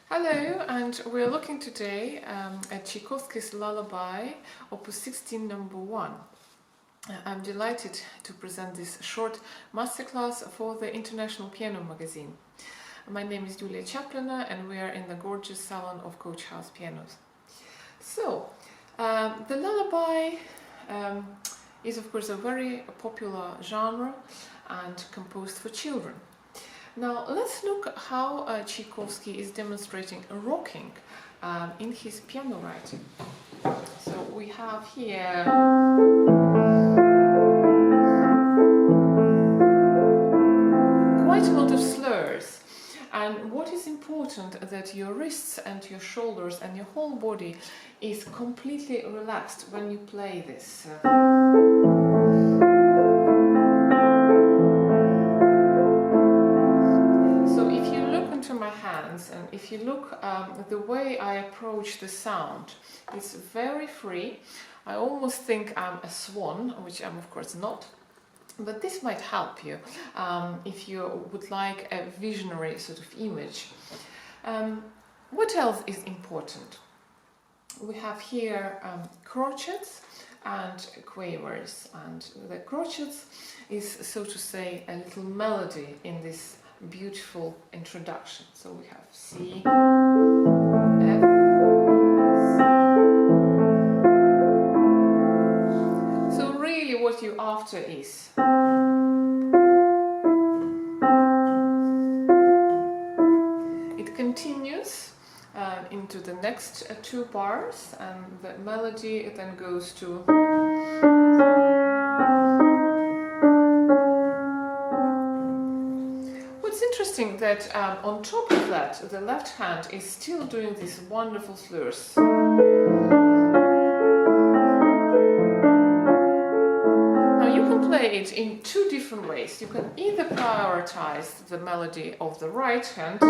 Hello, and we're looking today at Tchaikovsky's Lullaby, Opus 16, number 1. I'm delighted to present this short masterclass for the International Piano magazine. My name is Yulia Chaplina, and we are in the gorgeous salon of Coach House Pianos. So, the lullaby is of course a very popular genre and composed for children. Now let's look how Tchaikovsky is demonstrating rocking in his piano writing. So we have here quite a lot of slurs, and what is important that your wrists and your shoulders and your whole body is completely relaxed when you play this. And if you look at the way I approach the sound, it's very free. I almost think I'm a swan, which I'm of course not, but this might help you if you would like a visionary sort of image. What else is important? We have here crotchets and quavers, and the crotchets is, so to say, a little melody in this beautiful introduction. So we have C, F, C. So really what you're after is it continues into the next two bars, and the melody then goes to interesting that on top of that, the left hand is still doing these wonderful slurs. Now you can play it in two different ways. You can either prioritize the melody of the right hand,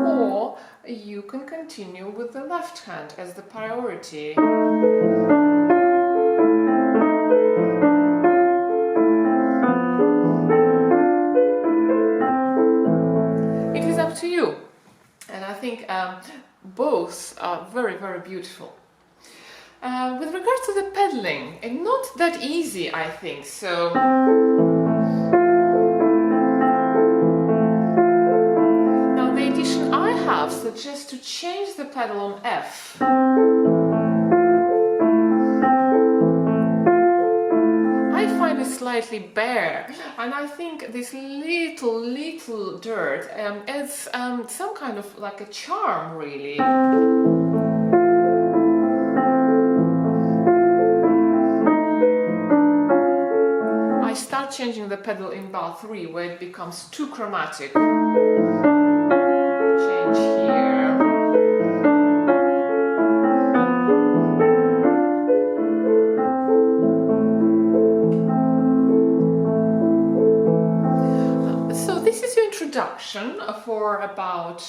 or you can continue with the left hand as the priority. To you, and I think both are very, very beautiful. With regards to the pedaling, and not that easy, I think. So now the edition I have suggests to change the pedal on F. Slightly bare, and I think this little dirt adds some kind of like a charm, really. I start changing the pedal in bar 3 where it becomes too chromatic. Change here. Introduction for about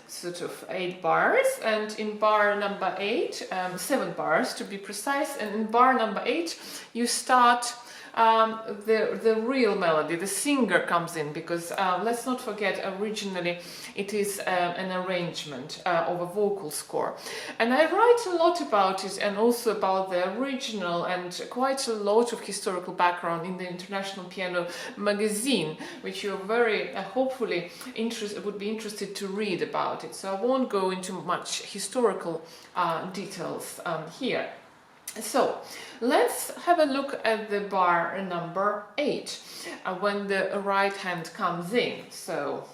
sort of 8 bars, and in bar number 8, 7 bars to be precise, and in bar number 8 you start the real melody. The singer comes in, because let's not forget, originally it is an arrangement of a vocal score, and I write a lot about it, and also about the original, and quite a lot of historical background in the International Piano magazine, which you're very hopefully would be interested to read about it, so I won't go into much historical details here. So let's have a look at the bar number 8 when the right hand comes in. So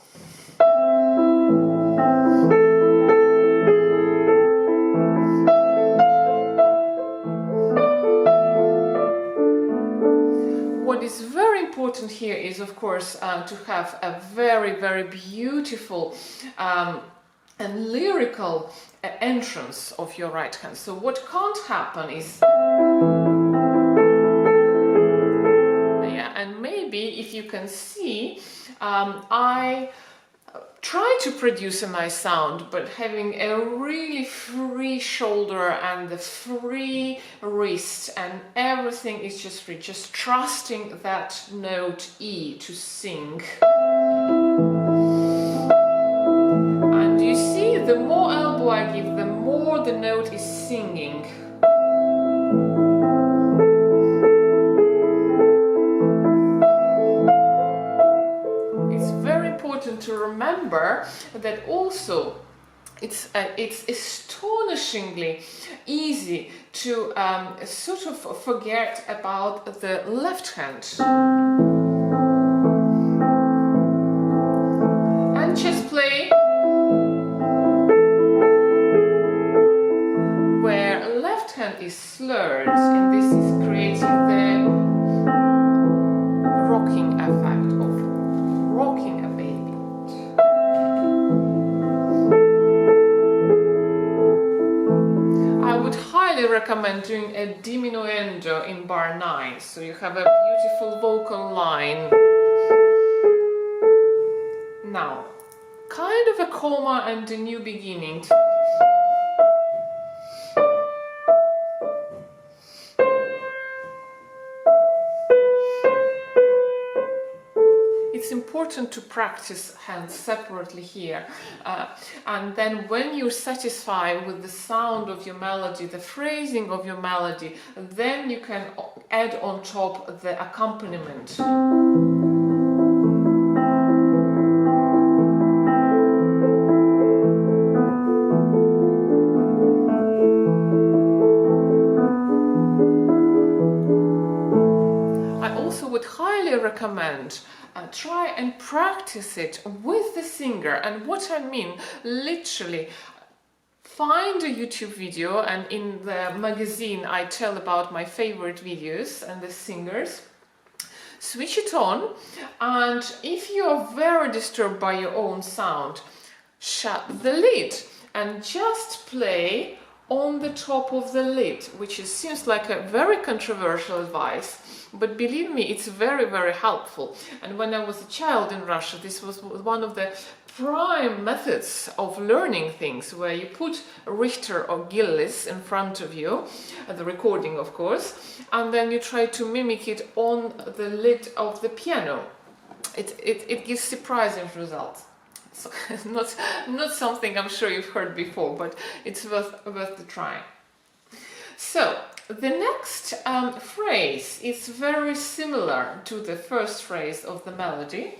what is very important here is, of course, to have a very, very beautiful and lyrical entrance of your right hand. So what can't happen is, yeah, and maybe if you can see, I try to produce a nice sound, but having a really free shoulder and the free wrist, and everything is just free, just trusting that note E to sing. And you see, the more elbow I give, the more the note is singing. To remember that also it's astonishingly easy to sort of forget about the left hand and just play where left hand is slurred, and this is creating the rocking effect of rocking a baby. I recommend doing a diminuendo in bar 9, so you have a beautiful vocal line. Now, kind of a coma and a new beginning. It's important to practice hands separately here, and then when you're satisfied with the sound of your melody, the phrasing of your melody, then you can add on top the accompaniment. I also would highly recommend try and practice it with the singer. And what I mean, literally, find a YouTube video, and in the magazine I tell about my favorite videos and the singers. Switch it on, and if you are very disturbed by your own sound, shut the lid and just play on the top of the lid, which seems like a very controversial advice, but believe me, it's very, very helpful. And when I was a child in Russia, this was one of the prime methods of learning things, where you put Richter or Gillis in front of you, the recording of course, and then you try to mimic it on the lid of the piano. It gives surprising results. So not something I'm sure you've heard before, but it's worth the trying. So the next phrase is very similar to the first phrase of the melody,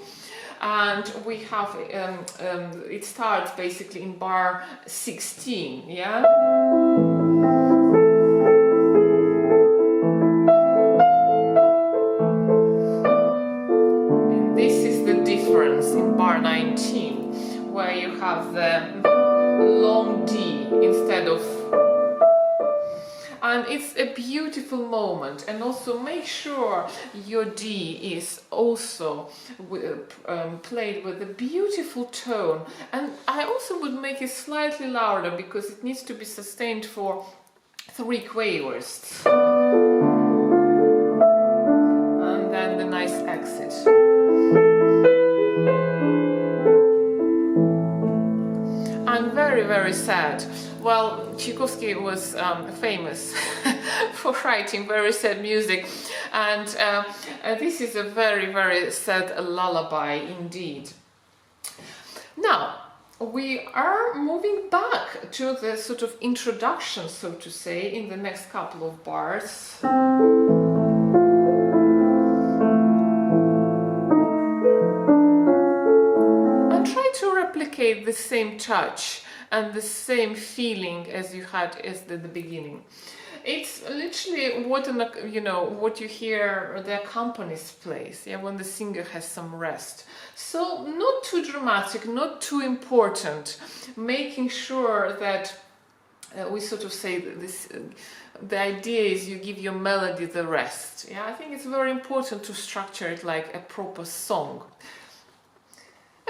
and we have it starts basically in bar 16, yeah. And this is the difference in bar 19, where you have the long D instead of. And it's a beautiful moment, and also make sure your D is also played with a beautiful tone. And I also would make it slightly louder, because it needs to be sustained for 3 quavers. And then the nice exit. And very, very sad. Well, Tchaikovsky was famous for writing very sad music, and this is a very, very sad lullaby indeed. Now, we are moving back to the sort of introduction, so to say, in the next couple of bars. And try to replicate the same touch and the same feeling as you had at the beginning. It's literally what what you hear the accompanist plays, yeah, when the singer has some rest. So not too dramatic, not too important, making sure that we sort of say this. The idea is you give your melody the rest. Yeah, I think it's very important to structure it like a proper song.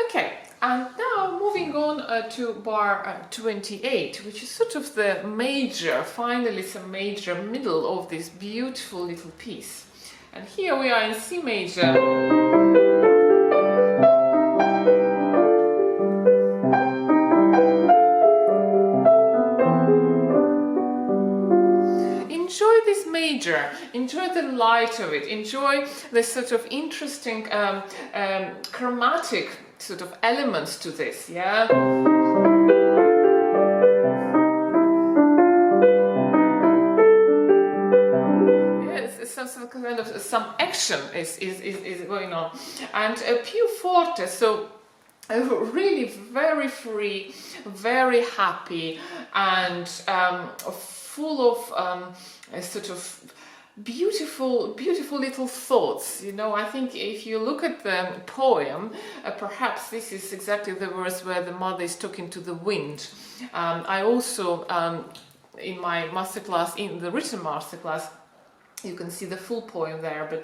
Okay. And now moving on to bar 28, which is sort of the major, finally it's a major middle of this beautiful little piece. And here we are in C major. this major, enjoy the light of it, enjoy the sort of interesting chromatic sort of elements to this, yeah. Some action is going on, and a più forte, so really very free, very happy, and full of sort of beautiful little thoughts. You know, I think if you look at the poem, perhaps this is exactly the verse where the mother is talking to the wind. I also in my masterclass, in the written masterclass, you can see the full poem there, but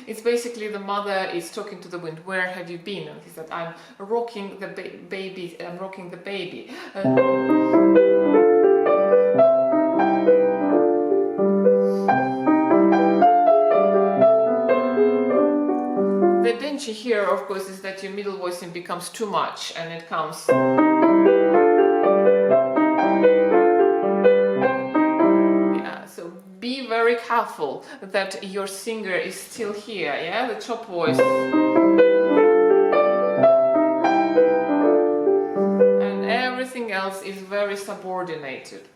it's basically the mother is talking to the wind. Where have you been? And he said, I'm rocking the baby. I'm rocking the baby. The danger here, of course, is that your middle voicing becomes too much, and it comes. Be very careful that your singer is still here, yeah, the top voice. And everything else is very subordinated.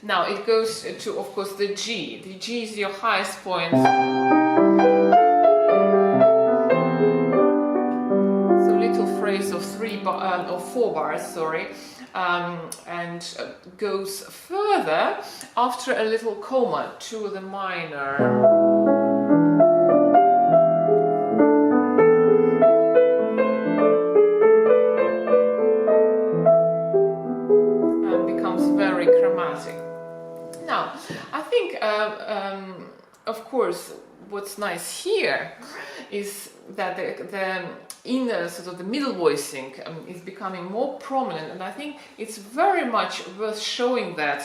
Now it goes to, of course, the G. The G is your highest point. So little phrase of 4 bars, sorry. And goes further after a little comma to the minor. And becomes very chromatic. Now, I think, of course, what's nice here is that the inner sort of the middle voicing is becoming more prominent, and I think it's very much worth showing that.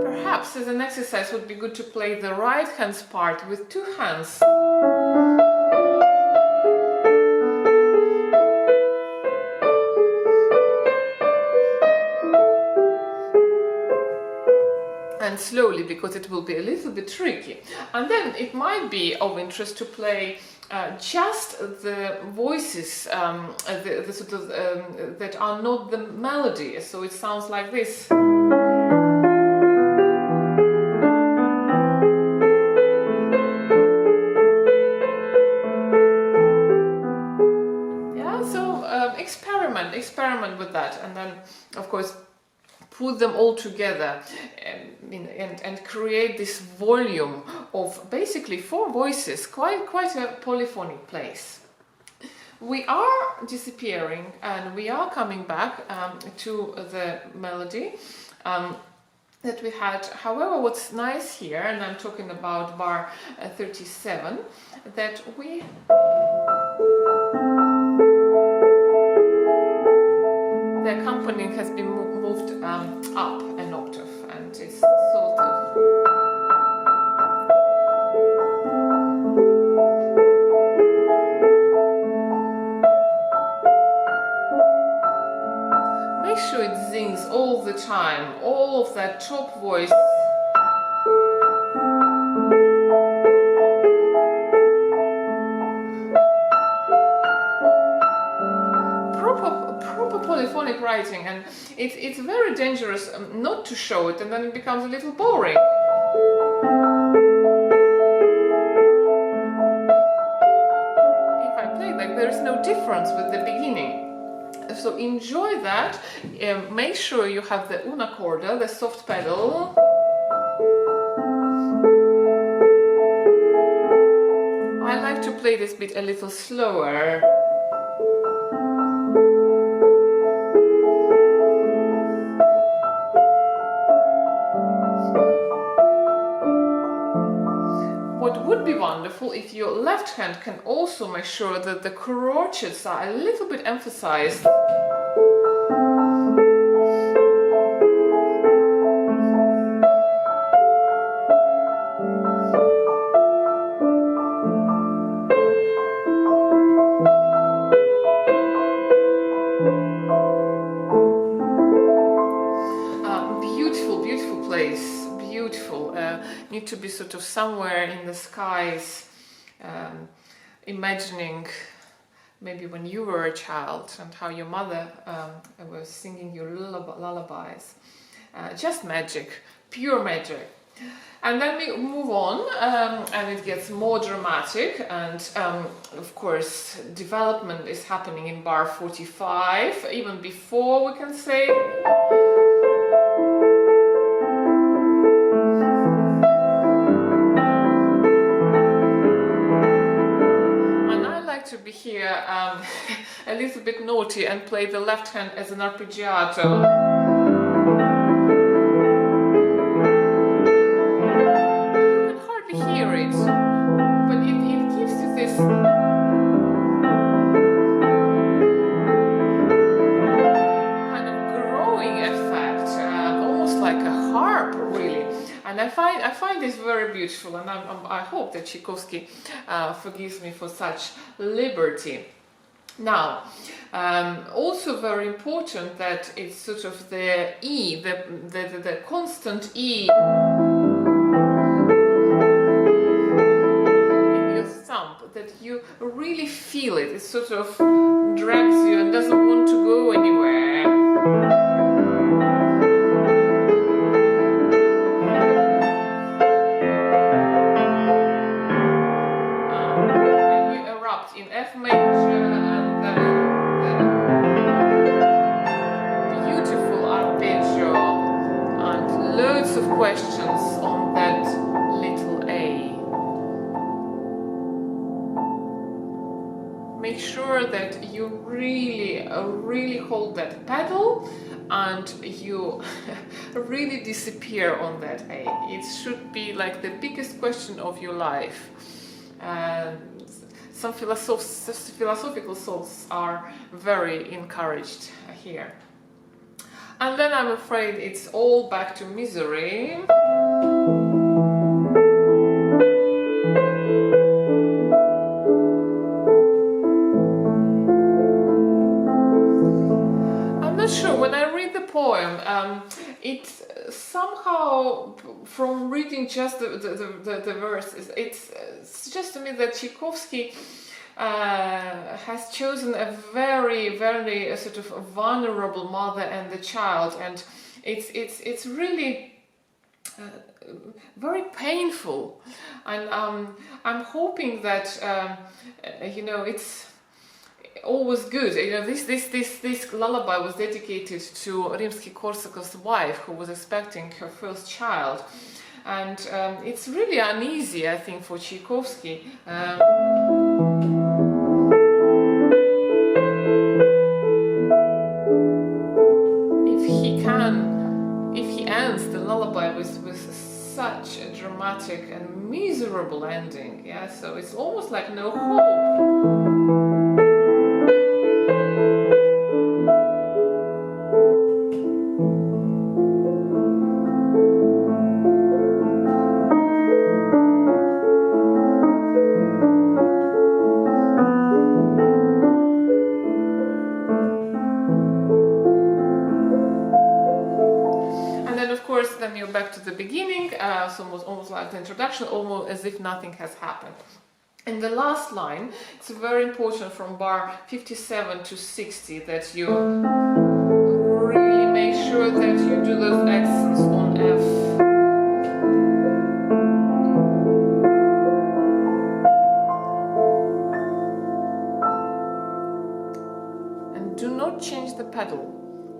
Perhaps as an exercise would be good to play the right hand part with 2 hands. And slowly, because it will be a little bit tricky. And then it might be of interest to play just the voices the sort of that are not the melody, so it sounds like this. Yeah, so experiment with that, and then of course put them all together and create this volume of basically 4 voices, quite a polyphonic place. We are disappearing and we are coming back to the melody that we had. However, what's nice here, and I'm talking about bar 37, that the accompaniment has been moved up an octave, and it's sort of make sure it sings all the time, all of that top voice. Proper polyphonic writing, and it's very dangerous not to show it, and then it becomes a little boring. If I play like there is no difference with the beginning. So enjoy that. Make sure you have the una corda, the soft pedal. I like to play this bit a little slower. What would be wonderful if your left hand can also make sure that the crotchets are a little bit emphasized. to be sort of somewhere in the skies, imagining maybe when you were a child and how your mother was singing your lullabies. Just magic, pure magic. And then we move on, and it gets more dramatic, and of course development is happening in bar 45, even before we can say. And I like to be here a little bit naughty and play the left hand as an arpeggiato. Hear it, but it gives you this kind of growing effect, almost like a harp, really. And I find this very beautiful, and I hope that Tchaikovsky forgives me for such liberty. Now, also very important that it's sort of the E, the constant E. That you really feel it. It sort of drags you and doesn't want to go anywhere. And you erupt in F major, and then beautiful arpeggio and loads of questions on that little A. Make sure that you really hold that pedal and you really disappear on that A. It should be like the biggest question of your life. Some philosophical souls are very encouraged here. And then I'm afraid it's all back to misery. Sure, when I read the poem, it somehow, from reading just the verses, it suggests to me that Tchaikovsky has chosen a very sort of vulnerable mother and the child, and it's really very painful, and I'm hoping that it's always good. This lullaby was dedicated to Rimsky-Korsakov's wife, who was expecting her first child, and it's really uneasy, I think, for Tchaikovsky. If he ends the lullaby with such a dramatic and miserable ending, yeah, so it's almost like no hope. Then you're back to the beginning, so almost like the introduction, almost as if nothing has happened. In the last line, it's very important from bar 57 to 60 that you really make sure that you do those accents on F. And do not change the pedal.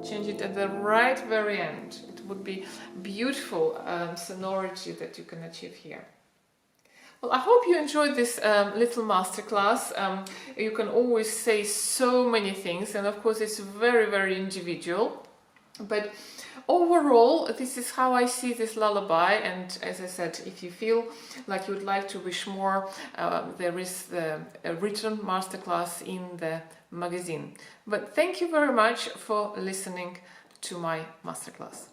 Change it at the right very end. It would be beautiful sonority that you can achieve here. Well, I hope you enjoyed this little masterclass. You can always say so many things, and of course it's very individual. But overall, this is how I see this lullaby, and as I said, if you feel like you would like to wish more, there is a written masterclass in the magazine. But thank you very much for listening to my masterclass.